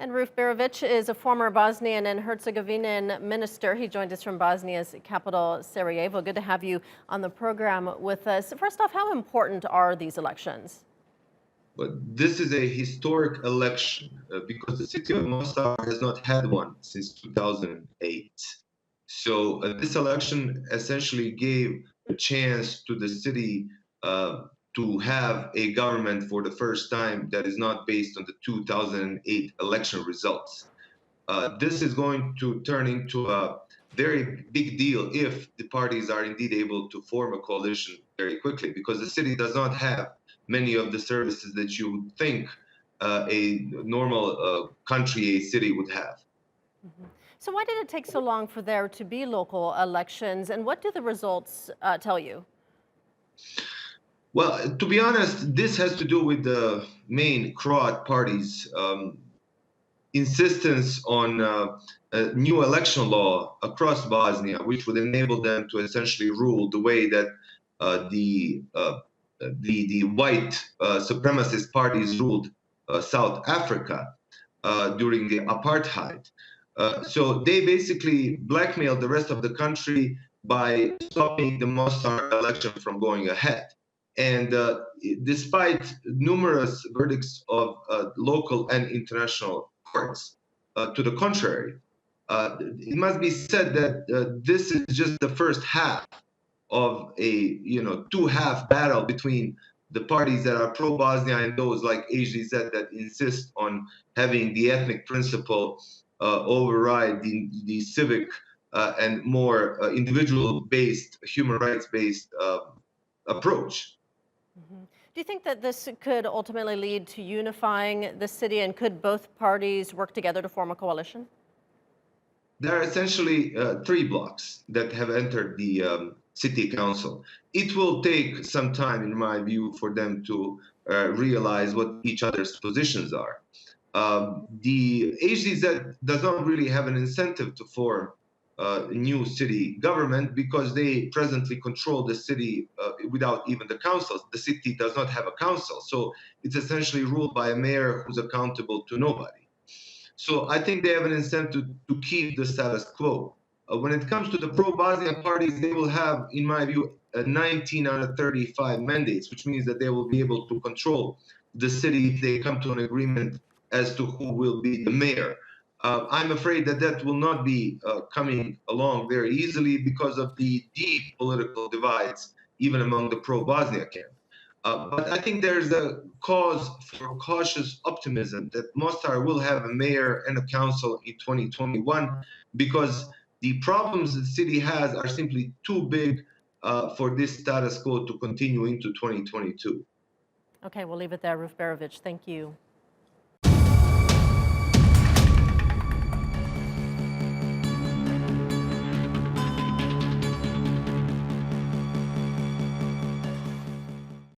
And Reuf Bajrovic is a former Bosnian and Herzegovinian minister. He joined us from Bosnia's capital, Sarajevo. Good to have you on the program with us. First off, how important are these elections? But this is a historic election because the city of Mostar has not had one since 2008. So this election essentially gave a chance to the city to have a government for the first time that is not based on the 2008 election results. This is going to turn into a very big deal if the parties are indeed able to form a coalition very quickly, because the city does not have many of the services that you would think a normal country, a city would have. So why did it take so long for there to be local elections, and what do the results tell you? Well, to be honest, this has to do with the main Croat parties' insistence on a new election law across Bosnia, which would enable them to essentially rule the way that the white supremacist parties ruled South Africa during the apartheid. So they basically blackmailed the rest of the country by stopping the Mostar election from going ahead. And despite numerous verdicts of local and international courts to the contrary, it must be said that this is just the first half of a two-half battle between the parties that are pro-Bosnia and those like HDZ that insist on having the ethnic principle override the civic and more individual-based, human rights-based approach. Do you think that this could ultimately lead to unifying the city, and could both parties work together to form a coalition? There are essentially three blocks that have entered the city council. It will take some time, in my view, for them to realize what each other's positions are. The HDZ does not really have an incentive to form a new city government because they presently control the city without even the councils. The city does not have a council, so it's essentially ruled by a mayor who's accountable to nobody. So I think they have an incentive to keep the status quo. When it comes to the pro-Bosnia parties, they will have, in my view, 19 out of 35 mandates, which means that they will be able to control the city if they come to an agreement as to who will be the mayor. I'm afraid that that will not be coming along very easily because of the deep political divides, even among the pro-Bosnia camp. But I think there's a cause for cautious optimism that Mostar will have a mayor and a council in 2021, because the problems the city has are simply too big for this status quo to continue into 2022. Okay, we'll leave it there. Reuf Bajrovic, thank you.